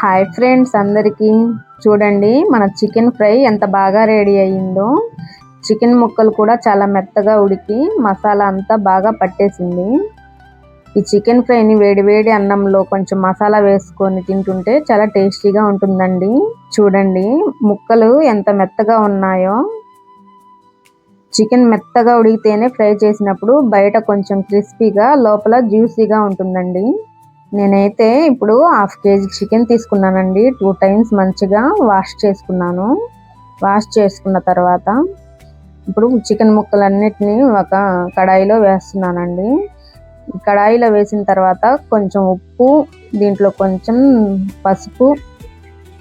Hi friends అందరికీ చూడండి మన చికెన్ ఫ్రై ఎంత బాగా రెడీ అయ్యిందో. చికెన్ ముక్కలు కూడా చాలా మెత్తగా ఉడికి మసాలా అంతా బాగా పట్టేసింది. ఈ చికెన్ ఫ్రైని వేడివేడి అన్నంలో కొంచెం మసాలా వేసుకొని తింటుంటే చాలా టేస్టీగా ఉంటుందండి. చూడండి ముక్కలు ఎంత మెత్తగా ఉన్నాయో. చికెన్ మెత్తగా ఉడికితేనే ఫ్రై చేసినప్పుడు బయట కొంచెం క్రిస్పీగా లోపల జ్యూసీగా ఉంటుందండి. నేనైతే ఇప్పుడు 1/2 kg చికెన్ తీసుకున్నానండి. 2 times మంచిగా వాష్ చేసుకున్నాను. వాష్ చేసుకున్న తర్వాత ఇప్పుడు చికెన్ ముక్కలన్నిటినీ ఒక కడాయిలో వేస్తున్నానండి. కడాయిలో వేసిన తర్వాత కొంచెం ఉప్పు, దీంట్లో కొంచెం పసుపు,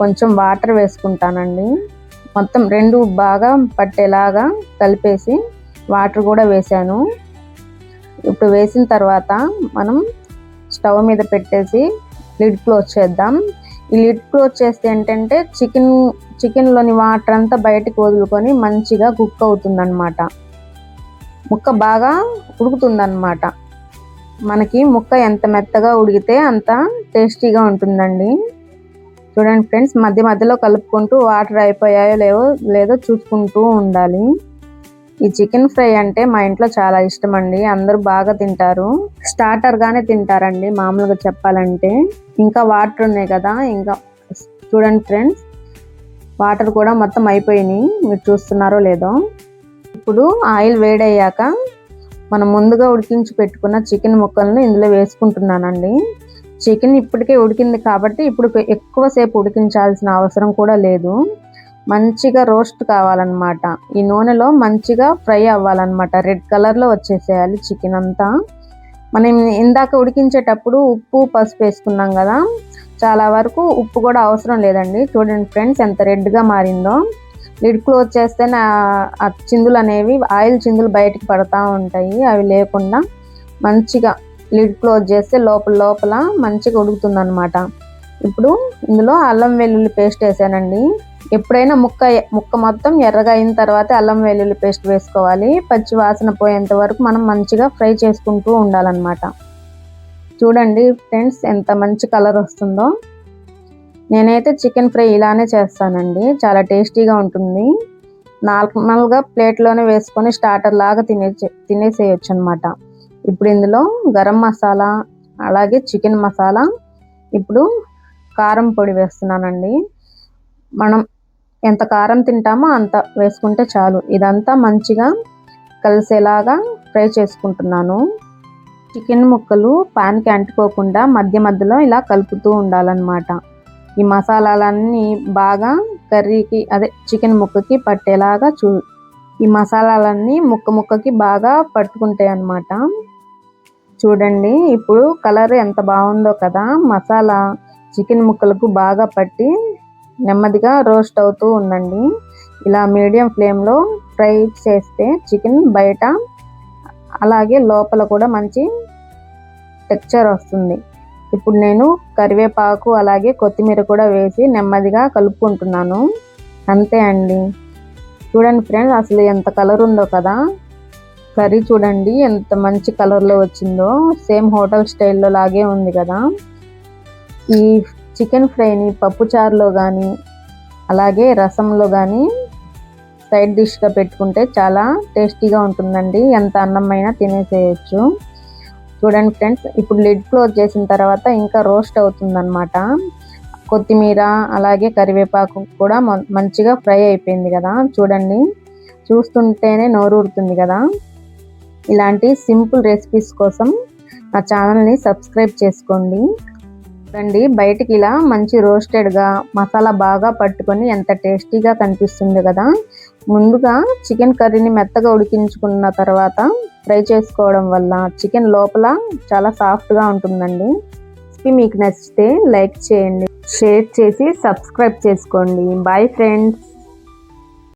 కొంచెం వాటర్ వేసుకుంటానండి. మొత్తం 2 బాగా పట్టేలాగా కలిపేసి వాటర్ కూడా వేసాను. ఇప్పుడు వేసిన తర్వాత మనం స్టవ్ మీద పెట్టేసి లిడ్ క్లోజ్ చేద్దాం. ఈ లిడ్ క్లోజ్ చేస్తే ఏంటంటే చికెన్లోని వాటర్ అంతా బయటకు వదులుకొని మంచిగా కుక్ అవుతుందన్నమాట. ముక్క బాగా ఉడుకుతుందన్నమాట. మనకి ముక్క ఎంత మెత్తగా ఉడికితే అంత టేస్టీగా ఉంటుందండి. చూడండి ఫ్రెండ్స్, మధ్య మధ్యలో కలుపుకుంటూ వాటర్ అయిపోయాయో లేదో చూసుకుంటూ ఉండాలి. ఈ చికెన్ ఫ్రై అంటే మా ఇంట్లో చాలా ఇష్టం అండి. అందరూ బాగా తింటారు. స్టార్టర్ గానే తింటారండి మామూలుగా చెప్పాలంటే. ఇంకా వాటర్ ఉన్నాయి కదా, ఇంకా చూడండి ఫ్రెండ్స్, వాటర్ కూడా మొత్తం అయిపోయినాయి. మీరు చూస్తున్నారో లేదో. ఇప్పుడు ఆయిల్ వేడయ్యాక మనం ముందుగా ఉడికించి పెట్టుకున్న చికెన్ ముక్కలను ఇందులో వేసుకుంటున్నానండి. చికెన్ ఇప్పటికే ఉడికింది కాబట్టి ఇప్పుడు ఎక్కువసేపు ఉడికించాల్సిన అవసరం కూడా లేదు. మంచిగా రోస్ట్ కావాలన్నమాట. ఈ నూనెలో మంచిగా ఫ్రై అవ్వాలన్నమాట. రెడ్ కలర్లో వచ్చేసేయాలి చికెన్ అంతా. మనం ఇందాక ఉడికించేటప్పుడు ఉప్పు, పసుపు వేసుకున్నాం కదా, చాలా వరకు ఉప్పు కూడా అవసరం లేదండి. చూడండి ఫ్రెండ్స్ ఎంత రెడ్గా మారిందో. లిడ్ క్లోజ్ చేస్తేనే ఆ చిందులు అనేవి, ఆయిల్ చిందులు బయటికి పడతా ఉంటాయి. అవి లేకుండా మంచిగా లిడ్ క్లోజ్ చేస్తే లోపల మంచిగా ఉడుకుతుంది అన్నమాట. ఇప్పుడు ఇందులో అల్లం వెల్లుల్లి పేస్ట్ వేసానండి. ఎప్పుడైనా ముక్క మొత్తం ఎర్రగా అయిన తర్వాత అల్లం వెల్లుల్లి పేస్ట్ వేసుకోవాలి. పచ్చి వాసన పోయేంత వరకు మనం మంచిగా ఫ్రై చేసుకుంటూ ఉండాలన్నమాట. చూడండి ఫ్రెండ్స్ ఎంత మంచి కలర్ వస్తుందో. నేనైతే చికెన్ ఫ్రై ఇలానే చేస్తానండి. చాలా టేస్టీగా ఉంటుంది. నార్మల్గా ప్లేట్లోనే వేసుకొని స్టార్టర్ లాగా తినేసేయచ్చు అనమాట. ఇప్పుడు ఇందులో గరం మసాలా, అలాగే చికెన్ మసాలా, ఇప్పుడు కారం పొడి వేస్తున్నానండి. మనం ఎంత కారం తింటామో అంత వేసుకుంటే చాలు. ఇదంతా మంచిగా కలిసేలాగా ఫ్రై చేసుకుంటున్నాను. చికెన్ ముక్కలు పాన్కి అంటుకోకుండా మధ్య మధ్యలో ఇలా కలుపుతూ ఉండాలన్నమాట. ఈ మసాలాలన్నీ బాగా కర్రీకి, అదే చికెన్ ముక్కకి పట్టేలాగా ఈ మసాలాలన్నీ ముక్కకి బాగా పట్టుకుంటాయి అన్నమాట. చూడండి ఇప్పుడు కలర్ ఎంత బాగుందో కదా. మసాలా చికెన్ ముక్కలకు బాగా పట్టి నెమ్మదిగా రోస్ట్ అవుతూ ఉందండి. ఇలా మీడియం ఫ్లేమ్లో ఫ్రై చేస్తే చికెన్ బయట అలాగే లోపల కూడా మంచి టెక్స్చర్ వస్తుంది. ఇప్పుడు నేను కరివేపాకు అలాగే కొత్తిమీర కూడా వేసి నెమ్మదిగా కలుపుకుంటున్నాను. అంతే అండి. చూడండి ఫ్రెండ్స్, అసలు ఎంత కలర్ ఉందో కదా. కర్రీ చూడండి ఎంత మంచి కలర్లో వచ్చిందో. సేమ్ హోటల్ స్టైల్లో లాగే ఉంది కదా. ఈ చికెన్ ఫ్రైని పప్పుచారులో కానీ అలాగే రసంలో కానీ సైడ్ డిష్గా పెట్టుకుంటే చాలా టేస్టీగా ఉంటుందండి. ఎంత అన్నమైనా తినేసేయచ్చు. చూడండి ఫ్రెండ్స్, ఇప్పుడు లిడ్ క్లోజ్ చేసిన తర్వాత ఇంకా రోస్ట్ అవుతుందన్నమాట. కొత్తిమీర అలాగే కరివేపాకు కూడా మంచిగా ఫ్రై అయిపోయింది కదా. చూడండి, చూస్తుంటేనే నోరు ఊరుతుంది కదా. ఇలాంటి సింపుల్ రెసిపీస్ కోసం నా ఛానల్ని సబ్స్క్రైబ్ చేసుకోండి. చూడండి బయటికి ఇలా మంచి రోస్టెడ్గా మసాలా బాగా పట్టుకొని ఎంత టేస్టీగా కనిపిస్తుంది కదా. ముందుగా చికెన్ కర్రీని మెత్తగా ఉడికించుకున్న తర్వాత ఫ్రై చేసుకోవడం వల్ల చికెన్ లోపల చాలా సాఫ్ట్గా ఉంటుందండి. మీకు నచ్చితే లైక్ చేయండి, షేర్ చేసి సబ్స్క్రైబ్ చేసుకోండి. Bye friends.